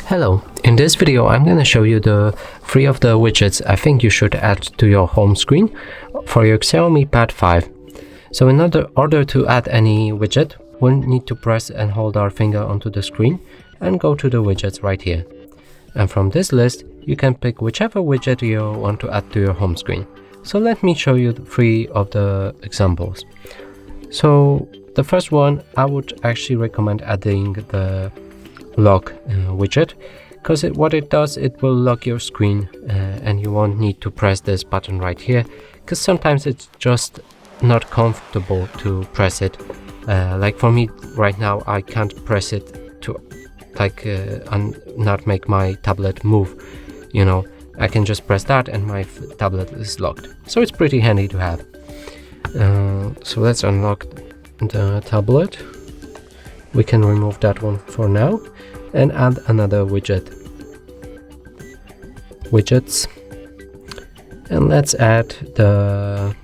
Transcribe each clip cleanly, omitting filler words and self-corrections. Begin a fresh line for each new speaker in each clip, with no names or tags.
Hello, in this video I'm going to show you the 3 of the widgets I think you should add to your home screen for your Xiaomi Pad 5. So in order to add any widget, we'll need to press and hold our finger onto the screen and go to the widgets right here. And from this list, you can pick whichever widget you want to add to your home screen. So let me show you 3 of the examples. So the first one, I would actually recommend adding the lock widget, because what it does, it will lock your screen and you won't need to press this button right here, because sometimes it's just not comfortable to press it. Like for me right now, I can't press it to and not make my tablet move. You know, I can just press that and my tablet is locked. So it's pretty handy to have. So let's unlock the tablet. We can remove that one for now and add another widgets, and let's add the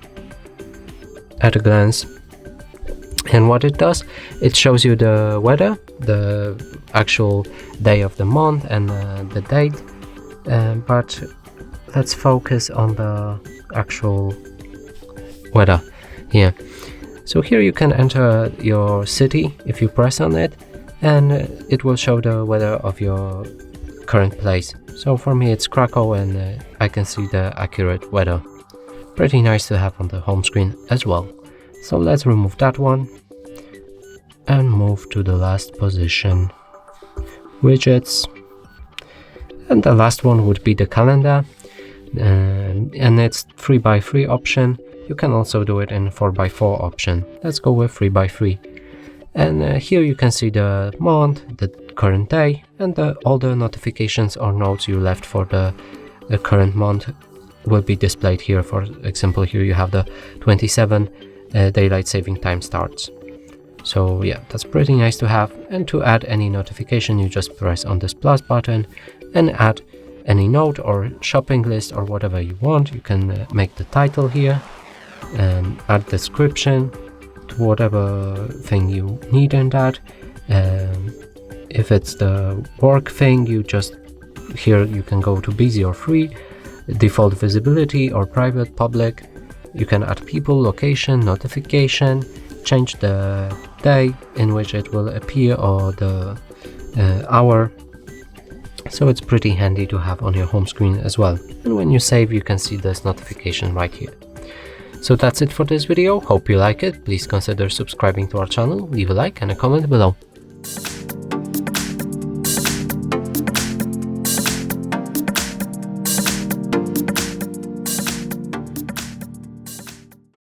at a glance. And what it does, it shows you the weather, the actual day of the month and the date, but let's focus on the actual weather here. So here you can enter your city if you press on it, and it will show the weather of your current place. So for me it's Krakow, and I can see the accurate weather. Pretty nice to have on the home screen as well. So let's remove that one and move to the last position, widgets. And the last one would be the calendar, and it's 3x3 option. You can also do it in 4x4 option. Let's go with 3x3. And here you can see the month, the current day, and all the notifications or notes you left for the current month will be displayed here. For example, here you have the 27 daylight saving time starts. So yeah, that's pretty nice to have. And to add any notification, you just press on this plus button and add any note or shopping list or whatever you want. You can make the title here and add description to whatever thing you need in that. If it's the work thing, you just here you can go to busy or free, default visibility or private public. You can add people, location, notification, change the day in which it will appear or the hour. So it's pretty handy to have on your home screen as well. And when you save, you can see this notification right here. So that's it for this video. Hope you like it. Please consider subscribing to our channel, leave a like and a comment below.